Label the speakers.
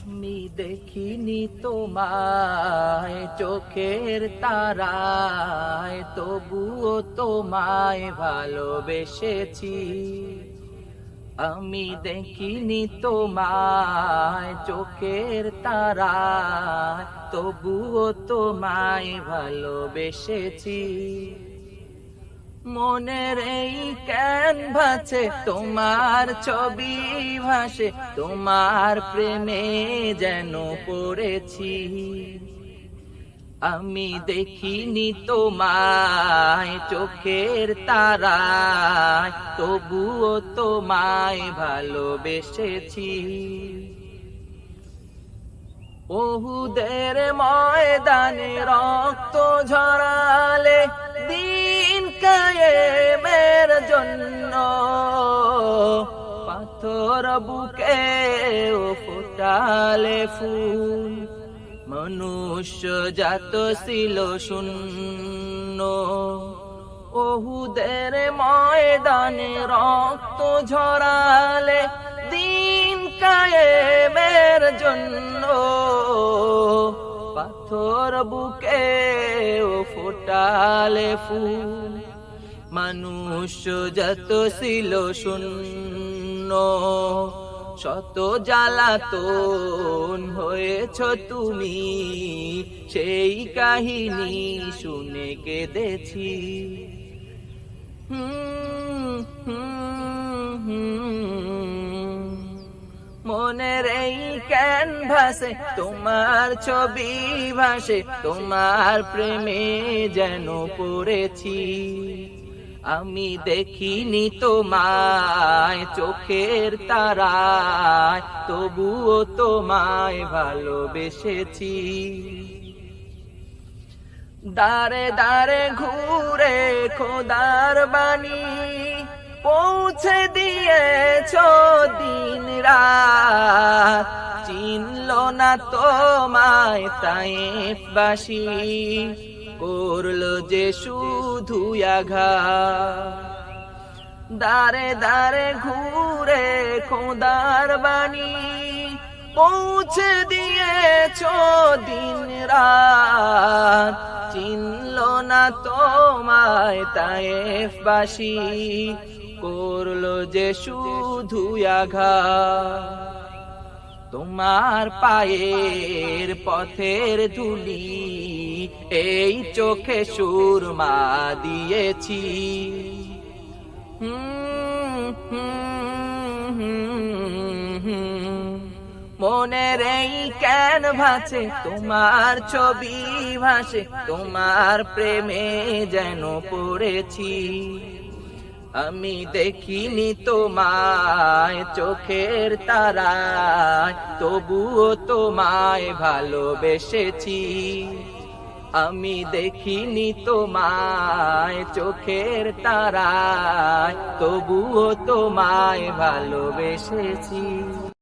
Speaker 1: আমি দেখিনি তোমায় চোখের তারায়, তবুও তোমায় ভালোবেসেছি। আমি দেখিনি তোমায় চোখের তারায়, তবুও তোমায় ভালোবেসেছি। মনের এই ক্যানভাসে তোমার ছবি ভাসে, তোমার প্রেমে যেন পড়েছি। আমি দেখিনি তোমায় চোখের তারায়, তবুও তোমায় ভালোবেসেছি। উহুদের ময়দানে রক্ত ঝরালে দিন কায়েমের জন্য, পাথর বুকে ফোটালে ফুল, মনুষ্য জাত ছিল শূন্য। উহুদের ময়দানে রক্ত ঝরালে দিন কায়েমের জন্য, পাথর বুকে ফোটালে ফুল, মনুষ্য যত ছিল শূন্য। শত জ্বালাতন হয়েছ তুমি, সেই কাহিনী শুনে কেঁদেছি। মনের এই ক্যানভাসে তোমার ছবি ভাসে, তোমার প্রেমে যেন পড়েছি। আমি দেখিনি তোমায় চোখের তারায়, তবুও তোমায় ভালোবেসেছি। দারে দারে ঘুরে খোদার বাণী পৌঁছে দিয়েছ দিন রাত, চিনল না তোমায় তায়েফবাসী, করলো যে শুধু আঘাত। দারে দারে ঘুরে খোদার বাণী পৌঁছে দিয়েছ দিন রাত, চিনল না তোমায় তায়েফবাসী, করলো যে শুধু আঘাত। তোমার পায়ের পথের ধুলি এই চোখে সুরমা দিয়েছি। মনের এই ক্যানভাসে তোমার ছবি ভাসে, তোমার প্রেমে যেন পড়েছি। আমি দেখিনি তোমায় চোখের তারায়, তবুও তোমায় ভালোবেসেছি। আমি দেখিনি তোমায় চোখের তারায়, তবুও তোমায় ভালোবেসেছি।